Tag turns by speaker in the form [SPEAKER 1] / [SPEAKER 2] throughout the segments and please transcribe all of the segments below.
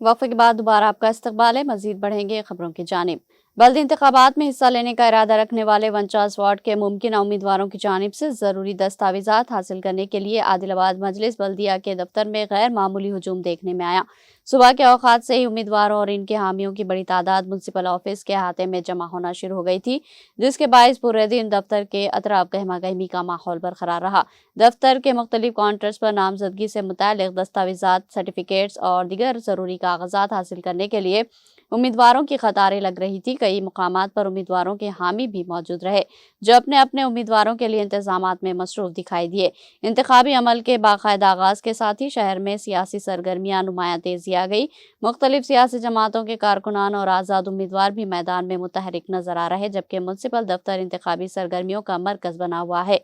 [SPEAKER 1] वक्फे के बाद दोबारा आपका इस्तकबाल है। मजीद बढ़ेंगे खबरों की जानिब। बल्दी इंतखाबात में हिस्सा लेने का इरादा रखने वाले 49 वार्ड के मुमकिन उम्मीदवारों की जानिब से जरूरी दस्तावेजात हासिल करने के लिए आदिलाबाद मजलिस बल्दिया के दफ्तर में गैर मामूली हुजूम देखने में आया। सुबह के औकात से ही उम्मीदवारों और इनके हामियों की बड़ी तादाद म्युनिसिपल ऑफिस के अहाते में जमा होना शुरू हो गई थी, जिसके बायस पूरे दिन दफ्तर के अतराफ गहमा गहमी का माहौल बरकरार रहा। दफ्तर के मुख्तलिफ काउंटर्स पर नामजदगी से मुताल्लिक दस्तावेजात, सर्टिफिकेट्स और दीगर जरूरी कागजात हासिल करने के लिए उम्मीदवारों की कतारें लग रही थी। कई मुकामात पर उम्मीदवारों के हामी भी मौजूद रहे, जो अपने अपने उम्मीदवारों के लिए इंतजामात में मसरूफ दिखाई दिए। इंतखाबी अमल के बाकायदा आगाज के साथ ही शहर में सियासी सरगर्मियां नुमाया तेजी आ गई। मुख्तलिफ सियासी जमातों के कारकुनान और आज़ाद उम्मीदवार भी मैदान में मुतहरिक नजर आ रहे, जबकि म्युनिसिपल दफ्तर इंतखाबी सरगर्मियों का मरकज बना हुआ है।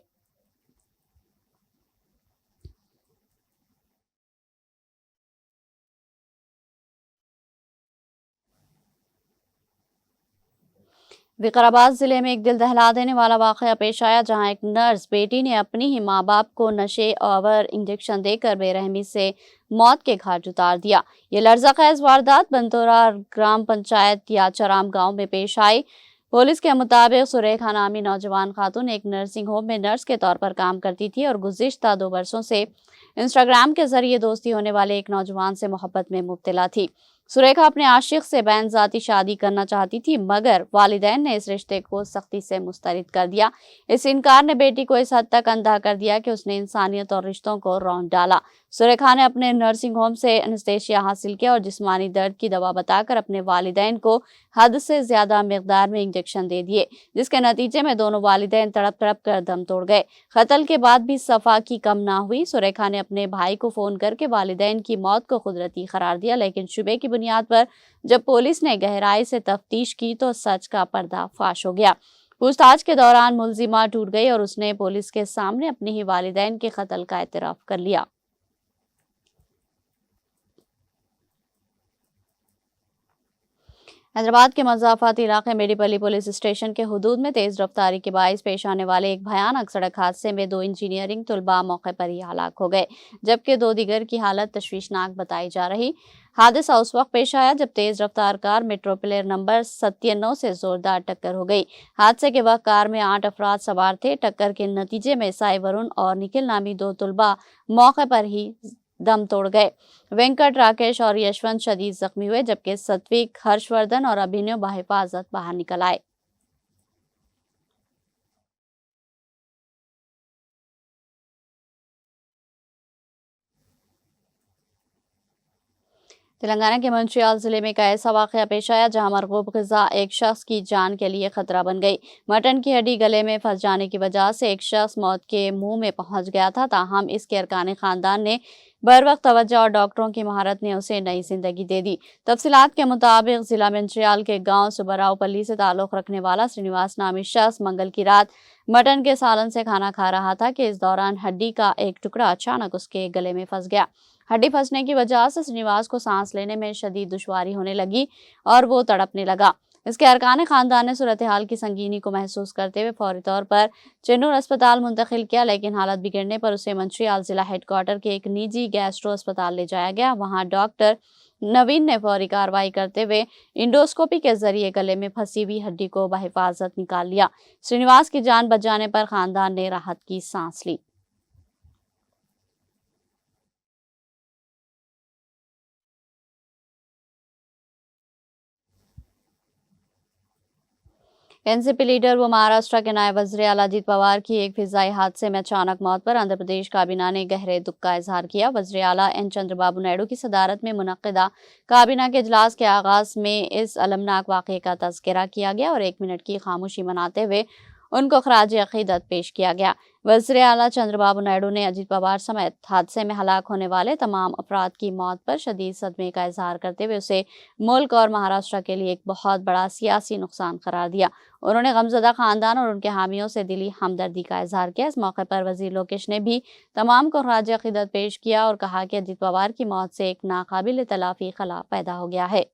[SPEAKER 1] विकाराबाद जिले में एक दिल दहला देने वाला वाकया पेश आया, जहां एक नर्स बेटी ने अपनी ही मां बाप को नशे और इंजेक्शन देकर बेरहमी से मौत के घाट उतार दिया। ये लर्जाखेज वारदात बंतोरा ग्राम पंचायत याचराम गांव में पेश आई। पुलिस के मुताबिक सुरेखा नामी नौजवान खातून एक नर्सिंग होम में नर्स के तौर पर काम करती थी और गुज़िश्ता 2 बरसों से इंस्टाग्राम के जरिए दोस्ती होने वाले एक नौजवान से मोहब्बत में मुब्तला थी। सुरेखा अपने आशिक से बैनज़ाती शादी करना चाहती थी, मगर वालिदैन ने इस रिश्ते को सख्ती से मुस्तरद कर दिया। इस इनकार ने बेटी को इस हद तक अंधा कर दिया कि उसने इंसानियत और रिश्तों को रौंद डाला। सुरेखा ने अपने नर्सिंग होम से एनेस्थीसिया हासिल किया और जिस्मानी दर्द की दवा बताकर अपने वालिदैन को हद से ज्यादा मिकदार में इंजेक्शन दे दिए, जिसके नतीजे में दोनों वालिदैन तड़प तड़प कर दम तोड़ गए। कत्ल के बाद भी सफा की कम ना हुई। सुरेखा ने अपने भाई को फोन करके वालिदैन की मौत को कुदरती करार दिया, लेकिन शुबे की बुनियाद पर जब पुलिस ने गहराई से तफ्तीश की तो सच का पर्दा फाश हो गया। पूछताछ के दौरान मुलजिमा टूट गई और उसने पुलिस के सामने अपनी ही वालिदैन के कत्ल का एतराफ कर लिया। हैदराबाद के मज़ाफ़ाती इलाके मेडीपल्ली पुलिस स्टेशन के हुदूद में तेज रफ्तारी के बाइस पेश आने वाले एक भयानक सड़क हादसे में 2 इंजीनियरिंग तुलबा मौके पर ही हलाक हो गए, जबकि 2 दीगर की हालत तशवीशनाक बताई जा रही। हादसा उस वक्त पेश आया जब तेज रफ्तार कार मेट्रो प्लेयर नंबर 97 से जोरदार टक्कर हो गई। हादसे के वक्त कार में 8 अफराद सवार थे। टक्कर के नतीजे में साई वरुण और निखिल नामी 2 तुलबा मौके पर ही दम तोड़ गए। वेंकट, राकेश और यशवंत शदीद जख्मी हुए, जबकि सत्विक, हर्षवर्धन और अभिनव बहिफाजत बाहर निकल आए। तेलंगाना के मंचियाल जिले में एक ऐसा वाकया पेश आया जहां मरगूब ग़िज़ा एक शख्स की जान के लिए खतरा बन गई। मटन की हड्डी गले में फंस जाने की वजह से एक शख्स मौत के मुंह में पहुंच गया था, ताहम इसके अरकान खानदान ने बर वक्त तवज्जो और डॉक्टरों की महारत ने उसे नई जिंदगी दे दी। तफसीलात के मुताबिक जिला मंचियाल के गांव सुबरावपल्ली से ताल्लुक रखने वाला श्रीनिवास नामी शख्स मंगल की रात मटन के सालन से खाना खा रहा था कि इस दौरान हड्डी का एक टुकड़ा अचानक उसके गले में फंस गया। हड्डी फंसने की वजह से श्रीनिवास को सांस लेने में शदीद दुश्वारी होने लगी और वो तड़पने लगा। इसके अरकान खानदान ने सूरत हाल की संगीनी को महसूस करते हुए फौरी तौर पर चेन्नूर अस्पताल मुंतकिल किया, लेकिन हालत बिगड़ने पर उसे मंचियाल जिला हेडक्वार्टर के एक निजी गैस्ट्रो अस्पताल ले जाया गया। वहां डॉक्टर नवीन ने फौरी कार्रवाई करते हुए इंडोस्कोपी के जरिए गले में फंसी हुई हड्डी को बहिफाजत निकाल लिया। श्रीनिवास की जान बच जाने पर खानदान ने राहत की सांस ली। एनसीपी लीडर व महाराष्ट्र के नायब वज़ीर आला अजित पवार की एक फिजाई हादसे में अचानक मौत पर आंध्र प्रदेश काबीना ने गहरे दुख का इजहार किया। वज़ीर आला एन चंद्रबाबू नायडू की सदारत में मुनक्किदा काबीना के इजलास के आगाज में इस अलमनाक वाक़े का तज़किरा किया गया और 1 मिनट की खामोशी मनाते हुए उनको खराज अक़ीदत पेश किया गया। वज़ीर आला चंद्रबाबू नायडू ने अजित पवार समेत हादसे में हलाक होने वाले तमाम अफराद की मौत पर शदीद सदमे का इजहार करते हुए उसे मुल्क और महाराष्ट्र के लिए एक बहुत बड़ा सियासी नुकसान करार दिया। उन्होंने गमज़दा खानदान और उनके हामियों से दिली हमदर्दी का इजहार किया। इस मौके पर वज़ीर लोकेश ने भी तमाम को खराज अक़ीदत पेश किया और कहा कि अजित पवार की मौत से एक नाकाबिल तलाफ़ी खला पैदा हो गया है।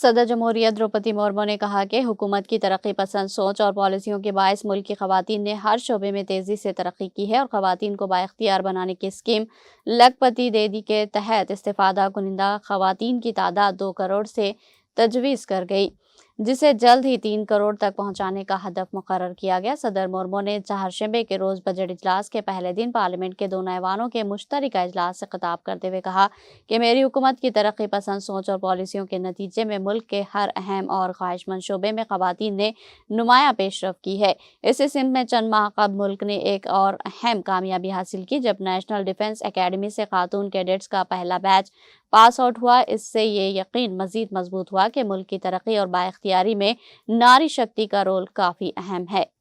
[SPEAKER 1] सदर जमहूरियत द्रौपदी मुर्मू ने कहा कि हुकूमत की तरक्की पसंद सोच और पॉलिसियों के बायस मुल्क की खवातीन ने हर शोबे में तेजी से तरक्की की है और खवातीन को बाइख्तियार बनाने की स्कीम लखपति देदी के तहत इस्तेफादा कुनिंदा खवातीन की तादाद 2 करोड़ से तजवीज़ कर गई, जिसे जल्द ही 3 करोड़ तक पहुंचाने का हदफ मुकर्रर किया गया। सदर मुर्मू ने चारशंबे के रोज बजट इजलास के पहले दिन पार्लियामेंट के दोनों ऐवानों के मुश्तरका इजलास से खिताब करते हुए कहा कि मेरी हुकूमत की तरक्की पसंद सोच और पॉलिसियों के नतीजे में मुल्क के हर अहम और ख्वाहिशमंद शोबे में खवातीन ने नुमायां पेशरफ की है। इसी सिमत में चंद माह कबल मुल्क ने एक और अहम कामयाबी हासिल की जब नेशनल डिफेंस एकेडमी से खातून कैडेट्स का पहला बैच पास आउट हुआ। इससे ये यकीन मजीद मजबूत हुआ कि मुल्क की तरक्की और बाइख्तियारी में नारी शक्ति का रोल काफी अहम है।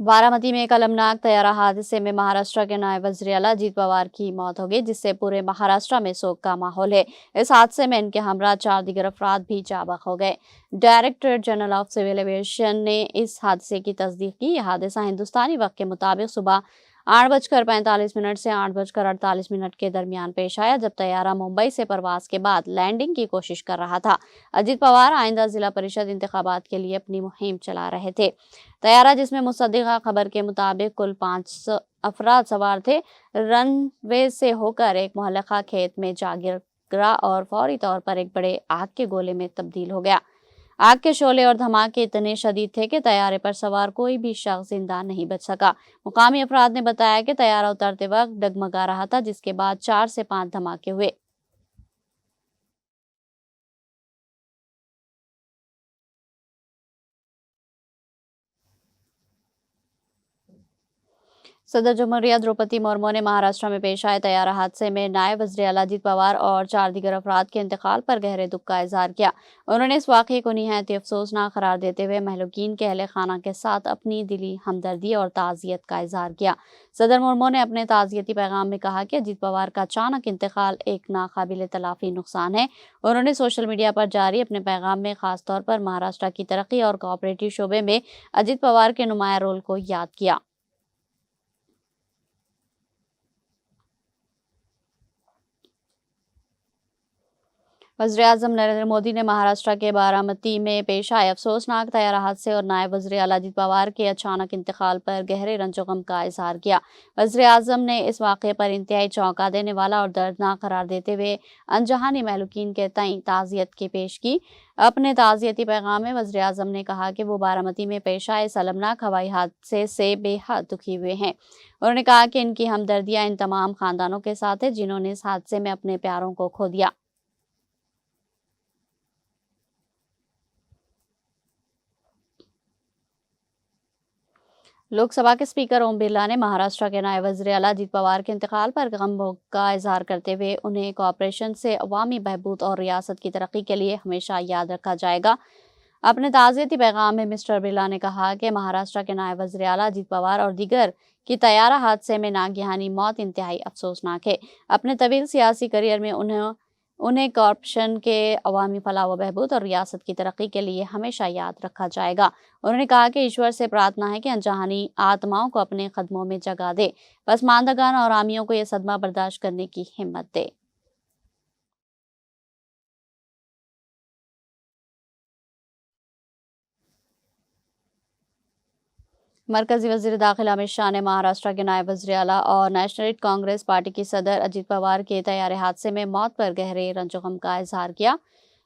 [SPEAKER 1] बारामती में एक अलमनाक तैयारा हादसे में महाराष्ट्र के नायब वज़ीर आला अजीत पवार की मौत हो गई, जिससे पूरे महाराष्ट्र में शोक का माहौल है। इस हादसे में इनके हमरा 4 दीगर अफराद भी जाबाक हो गए। Director general of civil aviation ने इस हादसे की तस्दीक की। यह हादसा हिंदुस्तानी वक्त के मुताबिक सुबह 8:45 से 8:48 के दरमियान पेश आया, जब तैयारा मुंबई से परवास के बाद लैंडिंग की कोशिश कर रहा था। अजीत पवार आइंदा जिला परिषद इंतखाबात के लिए अपनी मुहिम चला रहे थे। तैयारा, जिसमें मुसद्दिका खबर के मुताबिक कुल 5 अफराद सवार थे, रनवे से होकर एक मुहल्लका खेत में जा गिरा और फौरी तौर पर एक बड़े आग के गोले में तब्दील हो गया। आग के शोले और धमाके इतने शदीद थे कि तैयारे पर सवार कोई भी शख्स जिंदा नहीं बच सका। मुकामी अफराद ने बताया कि तैयारा उतरते वक्त डगमगा रहा था, जिसके बाद 4 से 5 धमाके हुए। सदर जमहूरियत द्रौपदी मुर्मू ने महाराष्ट्र में पेश आए तैयारा हादसे में नायब वज़ीर आला अजीत पवार और 4 दीगर अफराद के इंतकाल पर गहरे दुख का इजहार किया। उन्होंने इस वाक़े को निहायत अफसोसनाक करार देते हुए महलूकीन के अहले खाना के साथ अपनी दिली हमदर्दी और ताज़ियत का इजहार किया। सदर मुर्मू ने अपने ताज़ियती पैगाम में कहा कि अजीत पवार का अचानक इंतकाल एक नाकाबिल तलाफ़ी नुकसान है। उन्होंने सोशल मीडिया पर जारी अपने पैगाम में खासतौर पर महाराष्ट्र की तरक्की और कोऑपरेटिव शोबे में अजीत पवार के नुमाया रोल को याद किया। वज़ीर-ए-आज़म नरेंद्र मोदी ने महाराष्ट्र के बारामती में पेश आए अफसोसनाक तैयारा हादसे और नायब वज़ीर आला अजीत पवार के अचानक इंतकाल पर गहरे रंजो गम का इजहार किया। वज़ीर-ए-आज़म ने इस वाक़े पर इंतहाई चौंका देने वाला और दर्दनाक करार देते हुए अनजहानी महलूकीन के तईं ताज़ियत की पेश की। अपने ताज़ियती पैगाम में वज़ीर-ए-आज़म ने कहा कि वो बारामती में पेश आए इस अलमनाक हवाई हादसे से बेहद दुखी हुए हैं। उन्होंने कहा कि इनकी हमदर्दियाँ इन तमाम खानदानों के साथ है जिन्होंने इस हादसे में अपने प्यारों को खो दिया। लोकसभा के स्पीकर ओम बिरला ने महाराष्ट्र के नायब वज़ीर आला अजीत पवार के इंतकाल पर गम का इजहार करते हुए उन्हें कॉरपोरेशन से अवामी बहबूद और रियासत की तरक्की के लिए हमेशा याद रखा जाएगा। अपने ताज़ियती पैगाम में मिस्टर बिरला ने कहा कि महाराष्ट्र के नायब वज़ीर आला अजीत पवार और दीगर की तैयारा हादसे में नागहानी मौत इंतहाई अफसोसनाक है। अपने तवील सियासी करियर में उन्हें कॉरपोरेशन के अवामी फलाह व बहबूद और रियासत की तरक्की के लिए हमेशा याद रखा जाएगा। उन्होंने कहा कि ईश्वर से प्रार्थना है कि अनजानी आत्माओं को अपने कदमों में जगह दे, पसमानदगान और आमियों को यह सदमा बर्दाश्त करने की हिम्मत दे। मरकजी वज़ीर दाखिला अमित शाह ने महाराष्ट्र के नायब वज़ीर आला और नेशनल कांग्रेस पार्टी की सदर अजीत पवार के तैयारे हादसे में मौत पर गहरे रंजो गम का इजहार किया।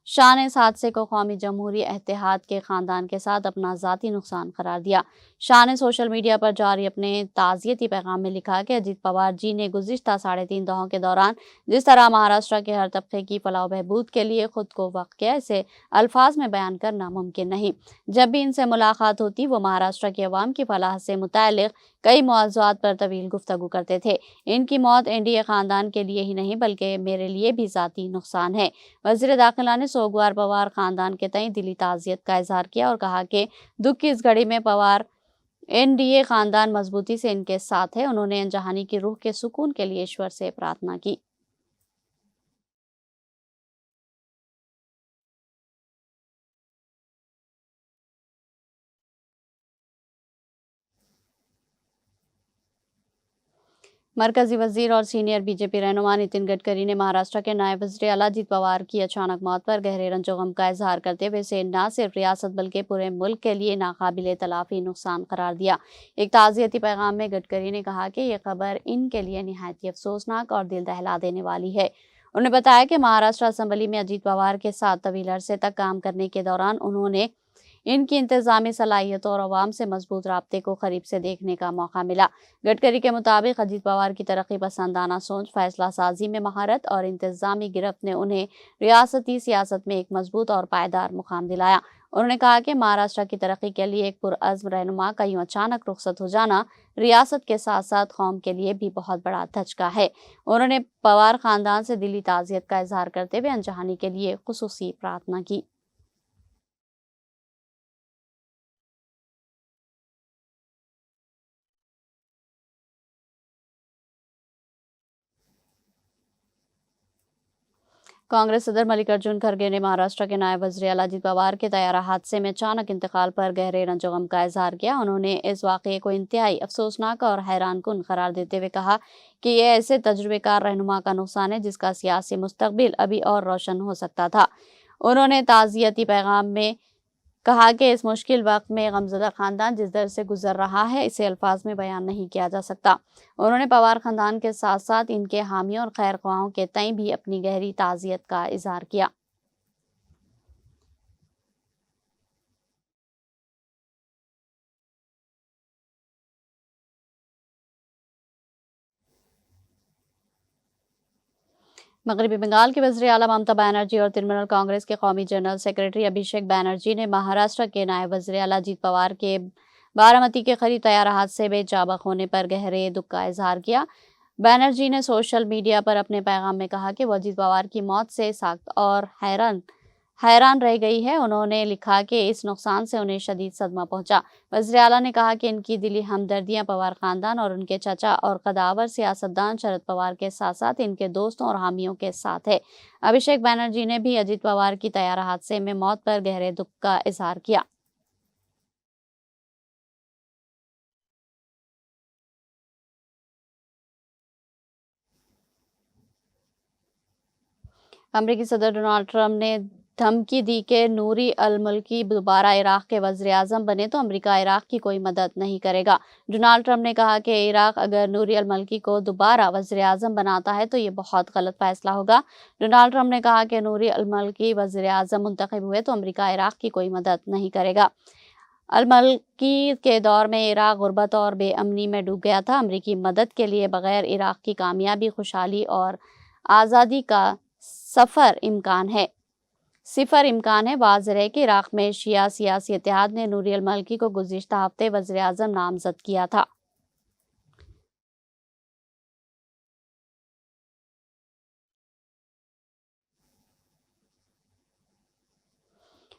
[SPEAKER 1] शाह ने इस हादसे को कौमी जमहूरी इत्तेहाद के खानदान के साथ अपना ज़ाती नुकसान करार दिया। शाह ने सोशल मीडिया पर जारी अपने ताज़ियती पैगाम में लिखा कि अजीत पवार जी ने गुज़िश्ता 3.5 दहाकों के दौरान जिस तरह महाराष्ट्र के हर तबके की फलाह बहबूद के लिए खुद को वक्फ किया, इसे अल्फाज में बयान करना मुमकिन नहीं। जब भी इनसे मुलाकात होती वो महाराष्ट्र की अवाम की फलाह से मुताल्लिक़ कई मौज़ूआत पर तवील गुफ्तगू करते थे। इनकी मौत एनडीए खानदान के लिए ही नहीं बल्कि मेरे लिए भी ज़ाती नुकसान है। वज़ीर दाखिला ने सोगवार पवार खानदान के तईं दिली ताज़ियत का इजहार किया और कहा कि दुख की इस घड़ी में पवार एनडीए खानदान मजबूती से इनके साथ है। उन्होंने अनजहानी की रूह के सुकून के लिए ईश्वर से प्रार्थना की। मरकजी वजीर और सीनियर बीजेपी रहनुमा नितिन गडकरी ने महाराष्ट्र के नायब वज़ीर आला अजीत पवार की अचानक मौत पर गहरे रंजो गम का इजहार करते हुए इसे न सिर्फ रियासत बल्कि पूरे मुल्क के लिए नाकाबिले तलाफी नुकसान करार दिया। एक ताज़ियती पैगाम में गडकरी ने कहा कि यह खबर इनके लिए निहायत ही अफसोसनाक और दिल दहला देने वाली है। उन्होंने बताया कि महाराष्ट्र असेंबली में अजीत पवार के साथ तवील अरसे तक काम करने के दौरान उन्होंने इनकी इंतजामी सलाहियतों और अवाम से मजबूत राब्ते को करीब से देखने का मौका मिला। गडकरी के मुताबिक अजीत पवार की तरक्की पसंदाना सोच, फैसला साजी में महारत और इंतजामी गिरफ्त ने उन्हें रियासती सियासत में एक मजबूत और पायदार मुकाम दिलाया। उन्होंने कहा कि महाराष्ट्र की तरक्की के लिए एक पुरअज़्म रहनुमा का यूं अचानक रुखसत हो जाना रियासत के साथ साथ कौम के लिए भी बहुत बड़ा धचका है। उन्होंने पवार खानदान से दिली ताज़ियत का इजहार करते हुए अनजहानी के लिए खुसूसी प्रार्थना की। कांग्रेस सदर मल्लिकार्जुन खड़गे ने महाराष्ट्र के नायब वज़ीर आला अजीत पवार के तैयारा हादसे में अचानक इंतकाल पर गहरे रंजो गम का इजहार किया। उन्होंने इस वाक़ये को इंतहाई अफसोसनाक और हैरानकुन करार देते हुए कहा कि यह ऐसे तजुर्बेकार रहनुमा का नुकसान है जिसका सियासी मुस्तकबिल अभी और रोशन हो सकता था। उन्होंने ताज़ियती पैगाम में कहा कि इस मुश्किल वक्त में गमज़दा खानदान जिस दर से गुजर रहा है इसे अल्फाज में बयान नहीं किया जा सकता। उन्होंने पवार खानदान के साथ साथ इनके हामियों और खैर ख्वाहों के तय भी अपनी गहरी ताज़ियत का इजहार किया। मगरबी बंगाल के वज़ीर आला ममता बनर्जी और तृणमूल कांग्रेस के कौमी जनरल सेक्रेटरी अभिषेक बनर्जी ने महाराष्ट्र के नायब वज़ीर आला अजीत पवार के बारामती के करीब तैयारा हादसे में जाँ होने पर गहरे दुख का इजहार किया। बनर्जी ने सोशल मीडिया पर अपने पैगाम में कहा कि वो अजीत पवार की मौत से सख्त और हैरान रह गई है। उन्होंने लिखा कि इस नुकसान से उन्हें शदीद सदमा पहुंचा। वज़ीर आला ने कहा कि इनकी दिली हमदर्दियां पवार खानदान और उनके चचा और कदावर सियासतदान शरद पवार के साथ साथ इनके दोस्तों और हामियों के साथ है। अभिषेक बनर्जी ने भी अजीत पवार की तैयारा हादसे में मौत पर गहरे दुख का इजहार किया। अमेरिकी सदर डोनाल्ड ट्रंप ने धमकी दी कि नूरी अल मल्की दोबारा इराक के वज़ीर आज़म बने तो अमेरिका इराक की कोई मदद नहीं करेगा। डोनाल्ड ट्रंप ने कहा कि इराक अगर नूरी अल मल्की को दोबारा वज़ीर आज़म बनाता है तो ये बहुत गलत फैसला होगा। डोनाल्ड ट्रंप ने कहा कि नूरी अल मल्की वज़ीर आज़म मुंतखब हुए तो अमेरिका इराक की कोई मदद नहीं करेगा। अल मल्की के दौर में इराक गुर्बत और बेअमनी में डूब गया था। अमेरिकी मदद के लिए बगैर इराक की कामयाबी, खुशहाली और आज़ादी का सिफर इम्कान है। वाज़ेह है कि इराक में शिया सियासी इत्तेहाद ने नूरी अल मल्की को गुज़िश्ता हफ्ते वज़ीर आज़म नामज़द किया था।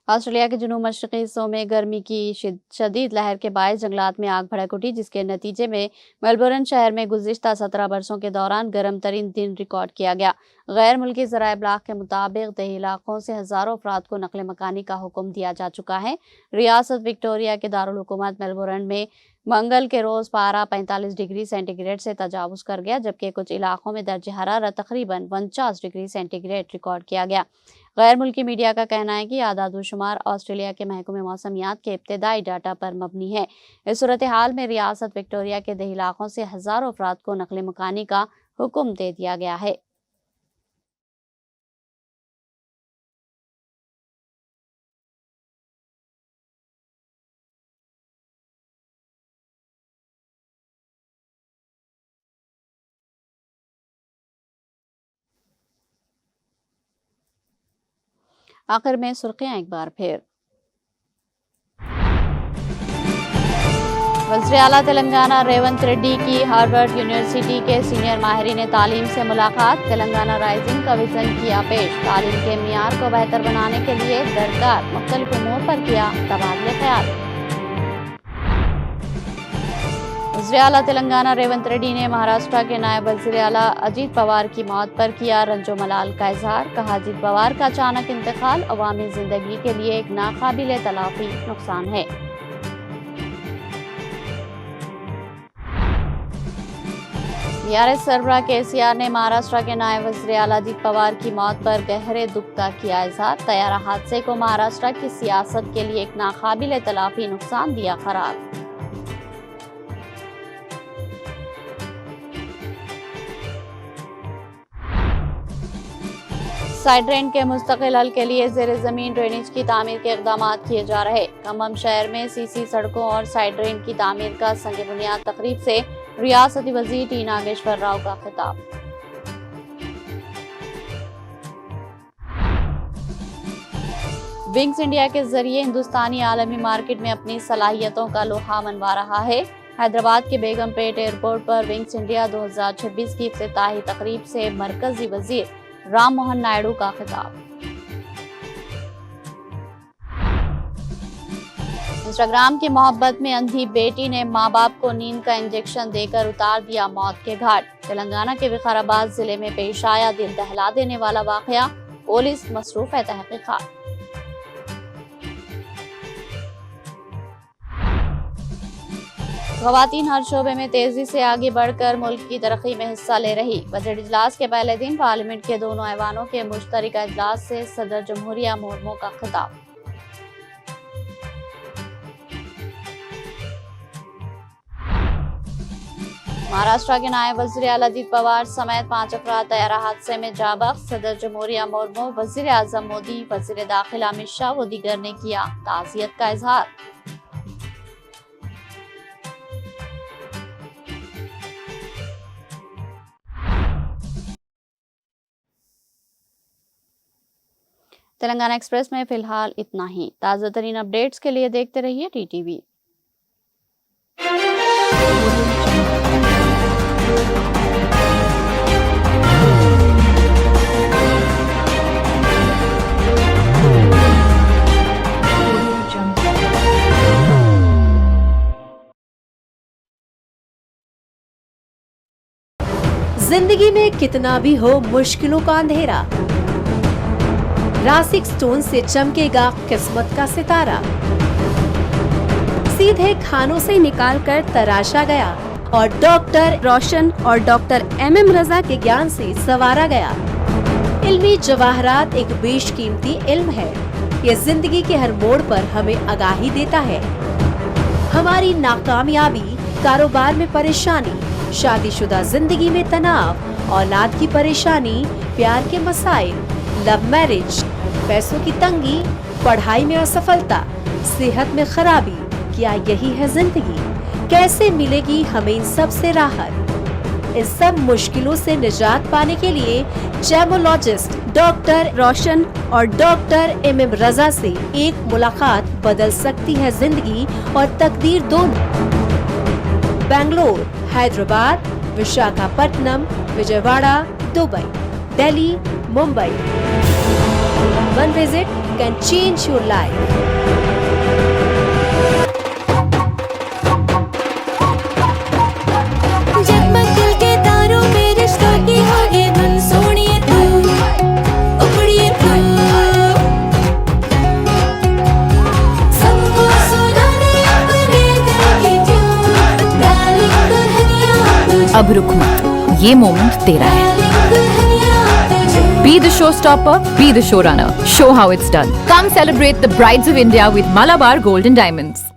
[SPEAKER 1] ऑस्ट्रेलिया के जुनूब मशरक़ी हिस्सों में गर्मी की शदीद लहर के बायस जंगलात में आग भड़क उठी, जिसके नतीजे में मेलबर्न शहर में गुज़िश्ता 17 बरसों के दौरान गर्म तरीन दिन रिकॉर्ड किया गया। गैर मुल्की ज़राए इब्लाग के मुताबिक दही इलाकों से हज़ारों अफराद को नक़ल मकानी का हुक्म दिया जा चुका है। रियासत विक्टोरिया के दारुल हुकूमत मेलबर्न में मंगल के रोज़ पारा 45 डिग्री सेंटीग्रेड से तजावुज़ कर गया, जबकि कुछ इलाकों में दर्ज हरारत तकरीबन 49 डिग्री सेंटीग्रेड रिकॉर्ड किया गया। गैर मुल्की मीडिया का कहना है कि आदाद-व-शुमार ऑस्ट्रेलिया के महकमे मौसमियात के इब्तदाई डाटा पर मबनी है। इस सूरत हाल में रियासत विक्टोरिया के दही इलाकों से हज़ारों अफराद को नक़ल मकानी का हुक्म दे दिया गया है। आखिर में सुर्खियां एक बार फिर। वज़ीर आला तेलंगाना रेवंत रेड्डी की हार्वर्ड यूनिवर्सिटी के सीनियर माहिरीन तालीम से मुलाकात। तेलंगाना राइजिंग का विजन किया पेश। तालीम के मियार को बेहतर बनाने के लिए दरकार मुख्तलिफ उमूर पर किया तबादले ख्याल। वज़ीर आला तेलंगाना रेवंत रेड्डी ने महाराष्ट्र के नायब वज़ीर आला अजीत पवार की मौत पर किया रंजो मलाल का इजहार। कहा, अजीत पवार का अचानक इंतकाल अवामी जिंदगी के लिए एक नाकाबिले तलाफी नुकसान है। बीआरएस सरबराह केसीआर ने महाराष्ट्र के नायब वज़ीर आला अजित पवार की मौत पर गहरे दुख का किया इजहार। तैयारा हादसे को महाराष्ट्र की सियासत के लिए एक नाकाबिले तलाफी नुकसान दिया करार। साइड ड्रेन के मुस्तकिल हल के लिए जेर जमीन ड्रेनेज की तामीर के इक़दाम किए जा रहे। खम्भम शहर में सीसी सड़कों और साइड ड्रेन की तामीर का संग बुनियाद तकरीब से रियासती वज़ीर टी नागेश्वर राव का खिताब। विंग्स इंडिया के जरिए हिंदुस्तानी आलमी मार्केट में अपनी सलाहियतों का लोहा मनवा रहा है। हैदराबाद के बेगमपेट एयरपोर्ट पर विंग्स इंडिया 2026 की इफ्तिताही तकरीब से मरकजी वजीर राम मोहन नायडू का खिताब। इंस्टाग्राम की मोहब्बत में अंधी बेटी ने मां बाप को नींद का इंजेक्शन देकर उतार दिया मौत के घाट। तेलंगाना के विकाराबाद जिले में पेश आया दिल दहला देने वाला वाकया। पुलिस मसरूफ है तहकीकात। ख़वातीन हर शोबे में तेजी से आगे बढ़कर मुल्क की तरक्की में हिस्सा ले रही। बजट इजलास के पहले दिन पार्लियामेंट के दोनों ऐवानों के मुश्तरका इजलास से सदर जमहूरिया मुर्मू का खिताब। महाराष्ट्र के नायब वज़ीर आला अजित पवार समेत 5 अफराद तैयारा हादसे में जाबक। सदर जमहूरिया मुर्मू, वज़ीर आज़म मोदी, वज़ीर दाखिला अमित शाह व दीगर ने किया ताज़ियत का इजहार। तेलंगाना एक्सप्रेस में फिलहाल इतना ही। ताज़ा तरीन अपडेट्स के लिए देखते रहिए टीटीवी।
[SPEAKER 2] जिंदगी में कितना भी हो मुश्किलों का अंधेरा, रासिक स्टोन से चमकेगा किस्मत का सितारा। सीधे खानों से निकाल कर तराशा गया और डॉक्टर रोशन और डॉक्टर MM रजा के ज्ञान से संवारा गया। इल्मी जवाहरात एक बेशकीमती इल्म है। ये जिंदगी के हर मोड़ पर हमें आगाही देता है। हमारी नाकामयाबी, कारोबार में परेशानी, शादीशुदा जिंदगी में तनाव, औलाद की परेशानी, प्यार के मसाइल, लव मैरिज, पैसों की तंगी, पढ़ाई में असफलता, सेहत में खराबी, क्या यही है जिंदगी? कैसे मिलेगी हमें इन सब से राहत? इन सब मुश्किलों से निजात पाने के लिए जेमोलॉजिस्ट डॉक्टर रोशन और डॉक्टर MM रजा से एक मुलाकात बदल सकती है जिंदगी और तकदीर दोनों। Bangalore, Hyderabad, Visakhapatnam, Vijayawada, Dubai, Delhi, Mumbai. One visit can change your life.
[SPEAKER 3] जगमग दिल के तारों में रिश्तों की होगी धुन, सोनिए तू, उखड़िए तू, सबको सुनाने अपने दिल की ट्यून, डार्लिंग दुल्हनिया तुझे,
[SPEAKER 4] अब रुक मत, ये मोमेंट तेरा है। Be the showstopper, be the showrunner. Show how it's done. Come celebrate the Brides of India with Malabar Gold and Diamonds.